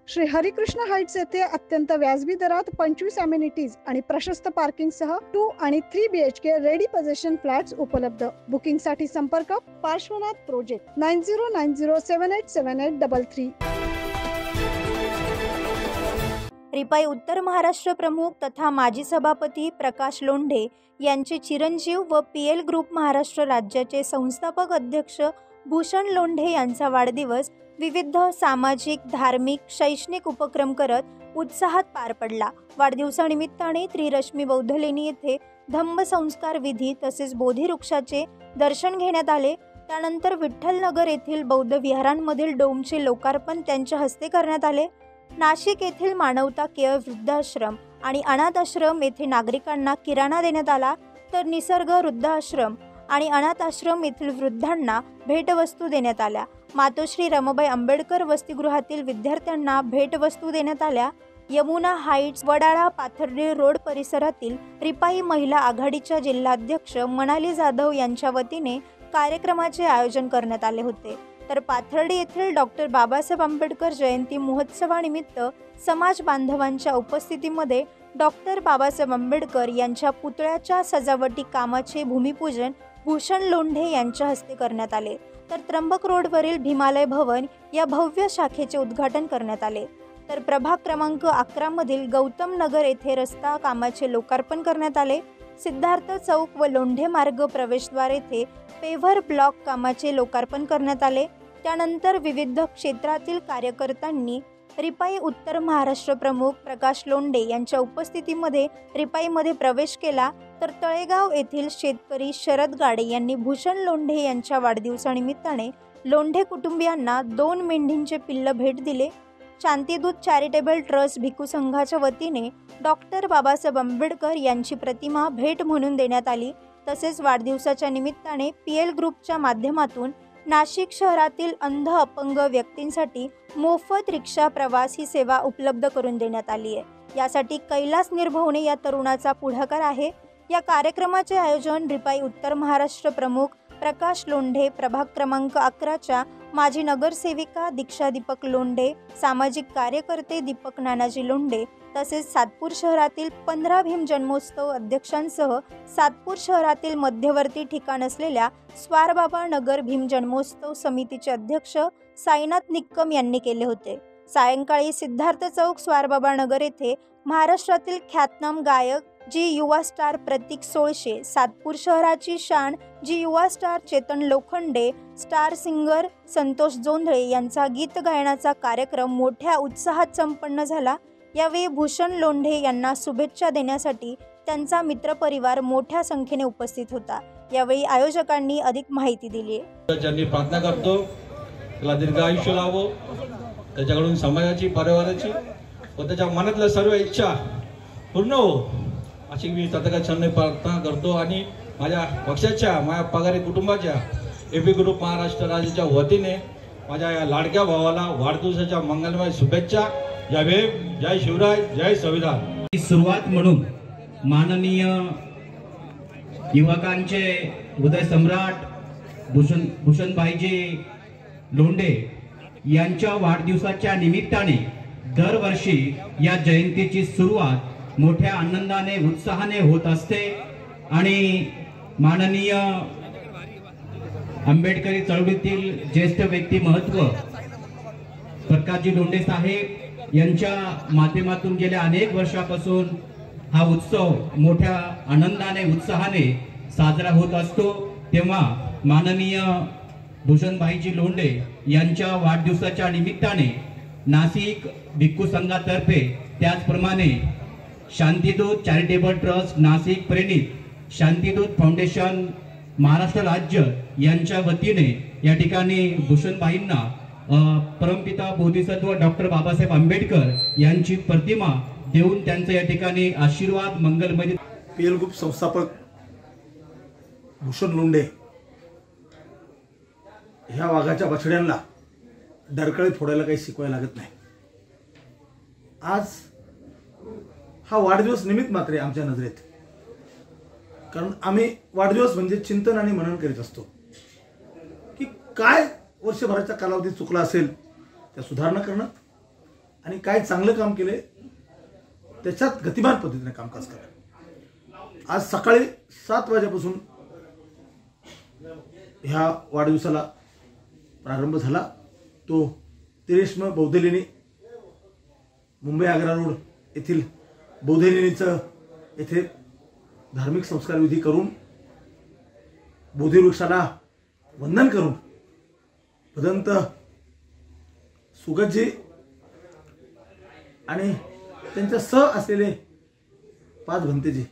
Shri Harikrishna Heights येथे अत्यंत व्याजबी दरात 25 अमेनिटीज आणि प्रशस्त पार्किंग सह 2 आणि 3 BHK रेडी पोझिशन फ्लॅट्स उपलब्ध। बुकिंग साठी संपर्क पार्श्वनाथ प्रोजेक्ट 9090787833। रिपाई उत्तर महाराष्ट्र प्रमुख तथा माजी सभापती प्रकाश लोंढे यांचे चिरंजीव व PL ग्रुप महाराष्ट्र राज्याचे संस्थापक अध्यक्ष भूषण लोंढे यांचा वाढदिवस विविध सामाजिक, धार्मिक, शैक्षणिक उपक्रम करत उत्साहात पार पडला। वाढदिवसानिमित्ताने त्रिरश्मी बौद्ध लेणी येथे धम्मसंस्कार विधी तसेच बोधिवृक्षाचे दर्शन घेण्यात आले। त्यानंतर विठ्ठलनगर येथील बौद्ध विहारांमधील डोमचे लोकार्पण त्यांच्या हस्ते करण्यात आले। नाशिक येथील मानवता केअर वृद्धाश्रम आणि अनाथ आश्रम येथे नागरिकांना किराणा देण्यात आला, तर निसर्ग वृद्धाश्रम आणि अनाथ आश्रम येथील वृद्धांना भेटवस्तू देण्यात आल्या। मातोश्री रमाबाई आंबेडकर वसतिगृहातील विद्यार्थ्यांना भेटवस्तू देण्यात आल्या। यमुना हाइट्स वडाळा पाथर्डी रोड परिसरातील रिपाई महिला आघाडीच्या जिल्हाध्यक्ष मनाली जाधव यांच्या वतीने कार्यक्रमाचे आयोजन करण्यात आले होते। तर पाथर्डी येथील डॉक्टर बाबासाहेब आंबेडकर जयंती महोत्सवानिमित्त समाज बांधवांच्या उपस्थितीमध्ये डॉक्टर बाबासाहेब आंबेडकर यांच्या पुतळ्याच्या सजावटी कामाचे भूमिपूजन भूषण लोंढे यांच्या हस्ते करण्यात आले। तर त्र्यंबक रोडवरील भीमालय भवन या भव्य शाखेचे उद्घाटन करण्यात आले। तर प्रभाग क्रमांक 11 मधील गौतम नगर येथे रस्ता कामाचे लोकार्पण करण्यात आले। सिद्धार्थ चौक व लोंढे मार्ग प्रवेशद्वार येथे पेव्हर ब्लॉक कामाचे लोकार्पण करण्यात आले। त्यानंतर विविध क्षेत्रातील कार्यकर्त्यांनी रिपाई उत्तर महाराष्ट्र प्रमुख प्रकाश लोंढे यांच्या उपस्थितीमध्ये रिपाईमध्ये प्रवेश केला। तर तळेगाव येथील शेतकरी शरद गाडे यांनी भूषण लोंढे यांच्या वाढदिवसानिमित्ताने लोंढे कुटुंबियांना 2 मेंढींचे पिल्ल भेट दिले। शांतिदूत चॅरिटेबल ट्रस्ट भिक्खू संघाच्या वतीने डॉक्टर बाबासाहेब आंबेडकर यांची प्रतिमा भेट म्हणून देण्यात आली। तसेच वाढदिवसाच्या निमित्ताने PL ग्रुपच्या माध्यमातून नाशिक शहरातील अंध अपंग व्यक्तींसाठी मोफत रिक्षा प्रवास ही सेवा उपलब्ध करून देण्यात आली आहे। यासाठी कैलास निर्भवणे या तरुणाचा पुढाकार आहे। या कार्यक्रमाचे आयोजन रिपाई उत्तर महाराष्ट्र प्रमुख प्रकाश लोंढे, प्रभाग क्रमांक 11च्या माजी नगरसेविका दीक्षा दीपक लोंढे, सामाजिक कार्यकर्ते दीपक नानाजी लोंढे तसेच सातपूर शहरातील 15 भीम जन्मोत्सव अध्यक्षांसह सातपूर शहरातील मध्यवर्ती ठिकाण असलेल्या स्वारबाबा नगर भीम जन्मोत्सव समितीचे अध्यक्ष साईनाथ निक्कम यांनी केले होते। सायंकाळी सिद्धार्थ चौक स्वारबाबा नगर येथे महाराष्ट्रातील ख्यातनाम गायक जी युवा स्टार प्रतीक सोळशे, सातपूर शहराची शान जी युवा star Chetan Lokhande, star singer Santosh Jondhale यांचा गीत गायनाचा कार्यक्रम मोठ्या उत्साहात संपन्न झाला। यावेळी भूषण लोंढे यांना शुभेच्छा देण्यासाठी त्यांचा मित्रपरिवार मोठ्या संख्येने उपस्थित होता। यावेळी आयोजकांनी अधिक माहिती दिली। ज्यांनी प्रार्थना करतो त्याला दीर्घ आयुष्य लाभो, त्याच्याकडून समाजाची, परिवाराची व त्याच्या मनातल्या सर्व इच्छा पूर्ण हो अशी मी तथागतपणे प्रार्थना करतो। आणि माझ्या पक्षाच्या, माझ्या पगारी कुटुंबाच्या AP ग्रुप महाराष्ट्र राज्याच्या वतीने माझ्या या लाडक्या भावाला वाढदिवसाच्या मंगलमय शुभेच्छा। जय भीम, जय शिवराय, जय संविधान। सुरुवात म्हणून माननीय युवकांचे उदय सम्राट भूषणभाईजी लोंढे यांच्या वाढदिवसाच्या निमित्ताने दरवर्षी या जयंतीची सुरुवात मोठ्या आनंदाने, उत्साहाने होत असते। आणि माननीय आंबेडकरी चळवळीतील ज्येष्ठ व्यक्तिमत्व प्रकाशजी लोंढे साहेब यांच्या माध्यमातून गेल्या अनेक वर्षापासून हा उत्सव मोठ्या आनंदाने, उत्साहाने साजरा होत असतो। तेव्हा माननीय भूषणभाईजी लोंढे यांच्या वाढदिवसाच्या निमित्ताने नाशिक भिक्खू संघातर्फे, त्याचप्रमाणे शांतिदूत चॅरिटेबल ट्रस्ट नाशिक प्रेरित शांतिदूत फाउंडेशन महाराष्ट्र राज्य यांच्या वतीने या ठिकाणी भूषणभाईंना परमपिता बोधिसत्व डॉक्टर बाबासाहेब आंबेडकर यांची प्रतिमा देऊन त्यांचा या ठिकाणी आशीर्वाद मंगलमय। PL ग्रुप संस्थापक भूषण लोंढे ह्या वाघाच्या बछड्यांना डरकळे फोडायला काही शिकवायला लागत नाही। आज हा वाढदिवस निमित्त मात्र आहे आमच्या नजरेत, कारण आम्ही वाढदिवस म्हणजे चिंतन आणि मनन करीत असतो की काय वर्षभराच्या कालावधीत चुकला असेल त्या सुधारणा करणं आणि काय चांगलं काम केले त्याच्यात गतिमान पद्धतीने कामकाज करा। आज सकाळी 7 वाजेपासून ह्या वाढदिवसाला प्रारंभ झाला। तो तिरेश्म बौद्धलेणी मुंबई आग्रा रोड येथील बौद्धलेणीचं येथे धार्मिक संस्कार विधी करून बोधिवृक्षाला वंदन करून भदंत सुगतजी आणि त्यांच्या सह असलेले 5 भंतेजी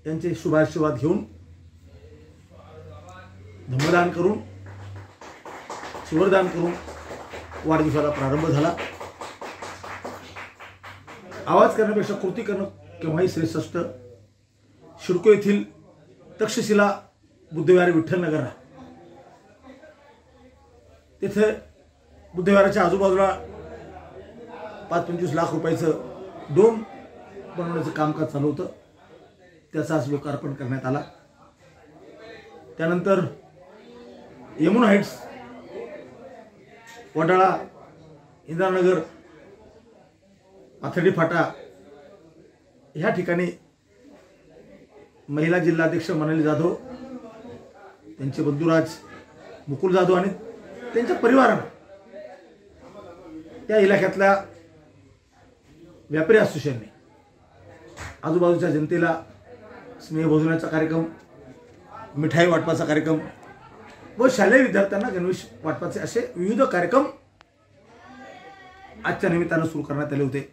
यांचे शुभाशीर्वाद घेऊन धम्मदान करून सुवर्दान करून वाढदिवसाला प्रारंभ झाला। आवाज करण्यापेक्षा कृती करणं केव्हाही श्रेष्ठ असतं। शिडको येथील तक्षशिला बुद्धविहार विठ्ठलनगरला तिथे बुद्धविहाराच्या आजूबाजूला 5-25 लाख रुपयाचं डोम बनवण्याचं कामकाज चालू होतं। त्याचा आज लोकार्पण करण्यात आला। त्यानंतर यमुना हाइट्स, वडाळा, इंदिरानगर, पाथर्डी फाटा ह्या ठिकाणी महिला जिल्हाध्यक्ष मनाली जाधव, त्यांचे बंधुराज मुकुल जाधव आणि त्यांच्या परिवारानं त्या इलाक्यातल्या व्यापारी असोसिएशनने आजूबाजूच्या जनतेला स्नेह भोजनाचा कार्यक्रम, मिठाई वाटपाचा कार्यक्रम व शालेय विद्यार्थ्यांना गणवेश वाटपाचे असे विविध कार्यक्रम आजच्या निमित्तानं सुरू करण्यात आले होते।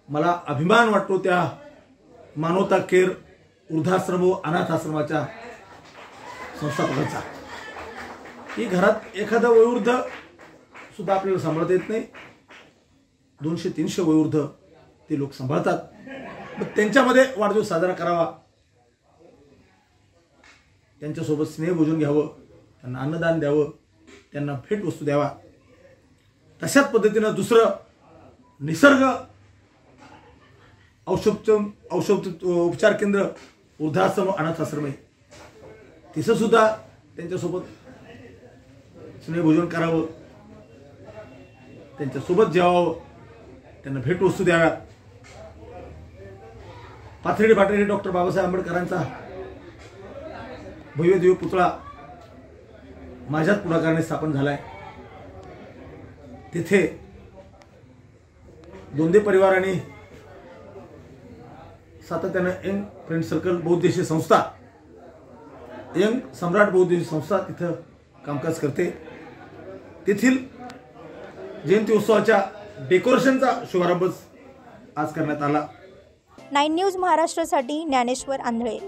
मला अभिमान वाटतो त्या मानवता केअर वृद्धाश्रम व अनाथ आश्रमाच्या संस्थापकांचा की घरात एखादा वयोवृद्ध सुद्धा आपल्याला सांभाळता येत नाही। 200-300 वयोवृद्ध ते लोक सांभाळतात। मग त्यांच्यामध्ये वाढदिवस साजरा करावा, त्यांच्यासोबत स्नेहभोजन घ्यावं, त्यांना अन्नदान द्यावं, त्यांना भेट वस्तू द्यावा। तशाच पद्धतीनं दुसरं निसर्ग औषध उपचार केंद्र वृद्धाश्रम अनाथ आश्रम आहे, तिथं सुद्धा त्यांच्यासोबत स्नेहभोजन करावं, त्यांच्यासोबत जेवावं, त्यांना भेट वस्तू द्याव्या। पाथर्डी फाटा डॉक्टर बाबासाहेब आंबेडकरांचा भव्य दिव्य पुतळा माझ्याच पुढाकाराने स्थापन झालाय। तिथे दोंदे परिवाराने सातत्याने यंग फ्रेंड सर्कल बौद्धिशी संस्था, यंग सम्राट बौद्धिशी संस्था तिथं कामकाज करते। तेथील जयंती उत्सवाच्या डेकोरेशनचा शुभारंभ आज करण्यात आला। 9 न्यूज महाराष्ट्रासाठी ज्ञानेश्वर आंधळे।